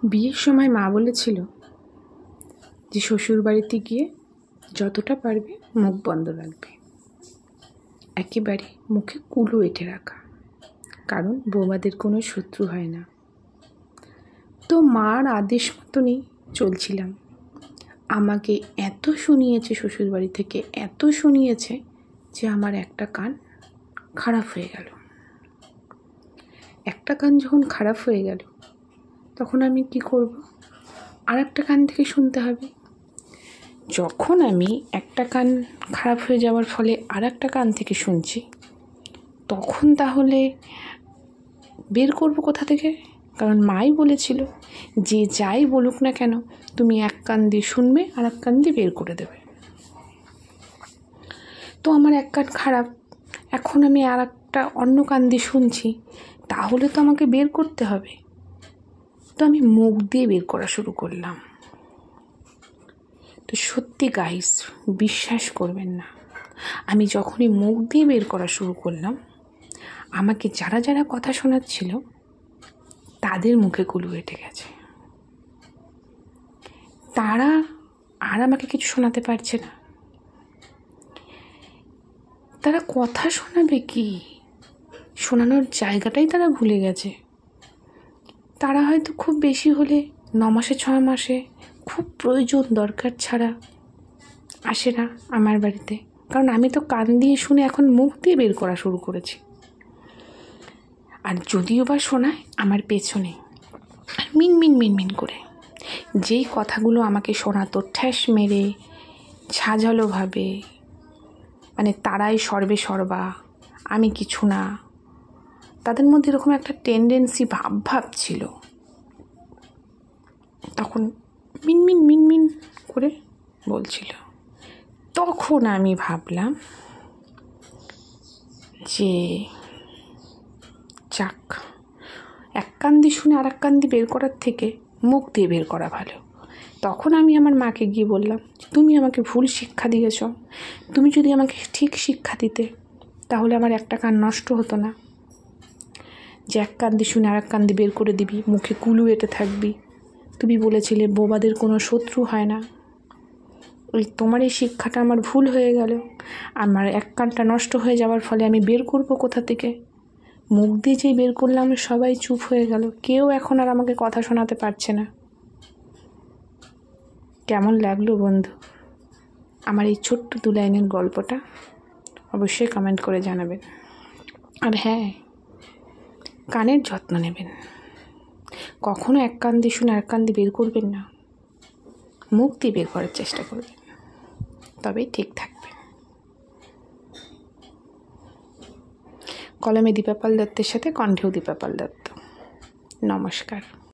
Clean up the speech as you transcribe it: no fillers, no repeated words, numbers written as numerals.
বিয়ের সময় মা বলেছিল যে শ্বশুর বাড়িতে গিয়ে যতটা পারবে মুখ বন্ধ রাখবে, একেবারে মুখে কুলু এঁটে রাখা, কারণ বৌমাদের কোনো শত্রু হয় না। তো মার আদেশ মতনই চলছিলাম। আমাকে এত শুনিয়েছে শ্বশুর বাড়ি থেকে, এত শুনিয়েছে যে আমার একটা কান খারাপ হয়ে গেল। একটা কান যখন খারাপ হয়ে গেল তখন আমি কি করব? আর একটা কান থেকে শুনতে হবে। যখন আমি একটা কান খারাপ হয়ে যাওয়ার ফলে আর একটা কান থেকে শুনছি, তখন তাহলে বের করব কোথা থেকে? কারণ মাই বলেছিল যে যাই বলুক না কেন তুমি এক কান দিয়ে শুনবে আর এক কান দিয়ে বের করে দেবে। তো আমার এক কান খারাপ, এখন আমি আর একটা অন্য কান দিয়ে শুনছি, তাহলে তো আমাকে বের করতে হবে। তো আমি মুখ দিয়ে বের করা শুরু করলাম। তো সত্যি গাইস, বিশ্বাস করবেন না, আমি যখনই মুখ দিয়ে বের করা শুরু করলাম, আমাকে যারা যারা কথা শোনাচ্ছিল তাদের মুখে কুলু এঁটে গেছে। তারা আর আমাকে কিছু শোনাতে পারছে না। তারা কথা শোনাবে কি, শোনানোর জায়গাটাই তারা ভুলে গেছে। তারা হয়তো খুব বেশি হলে 9 মাসে 6 মাসে খুব প্রয়োজন দরকার ছাড়া আসে না আমার বাড়িতে, কারণ আমি তো কান দিয়ে শুনে এখন মুখ দিয়ে বের করা শুরু করেছি। আর যদিও বা শোনায় আমার পেছনে মিন মিন মিন মিন করে, যেই কথাগুলো আমাকে শোনাতো ঠ্যাস মেরে ঝাঁঝালোভাবে, মানে তারাই সর্বে সর্বা, আমি কিছু না, তাদের মধ্যে এরকম একটা টেন্ডেন্সি ভাব ছিল। তখন মিন মিন মিন মিন করে বলছিল। তখন আমি ভাবলাম যে যাক, এক কান দিয়ে শুনে আর এক কান দিয়ে বের করার থেকে মুখ দিয়ে বের করা ভালো। তখন আমি আমার মাকে গিয়ে বললাম, তুমি আমাকে ভুল শিক্ষা দিয়েছ, তুমি যদি আমাকে ঠিক শিক্ষা দিতে তাহলে আমার একটা কান নষ্ট হতো না। যে এক কান দিয়ে শুনে আর এক কান দিয়ে বের করে দিবি, মুখে কুলু এঁটে থাকবি। তুমি বলেছিলে বৌমাদের কোনো শত্রু হয় না। ওই তোমার এই শিক্ষাটা আমার ভুল হয়ে গেল। আমার এক কানটা নষ্ট হয়ে যাওয়ার ফলে আমি বের করব কোথা থেকে? মুখ দিয়ে যেই বের করলাম সবাই চুপ হয়ে গেল, কেউ এখন আর আমাকে কথা শোনাতে পারছে না। কেমন লাগলো বন্ধু আমার এই ছোট্ট 2 লাইনের গল্পটা? অবশ্যই কমেন্ট করে জানাবেন। আর হ্যাঁ, কানের যত্ন নেবেন। কখনো এক কান দিয়ে শুনে আর কান দিয়ে বের করবেন না, মুখ দিয়ে বের করার চেষ্টা করবেন, তবেই ঠিক থাকবে। কলমে দীপা পাল দত্তের সাথে কণ্ঠেও দীপা পাল দত্ত। নমস্কার।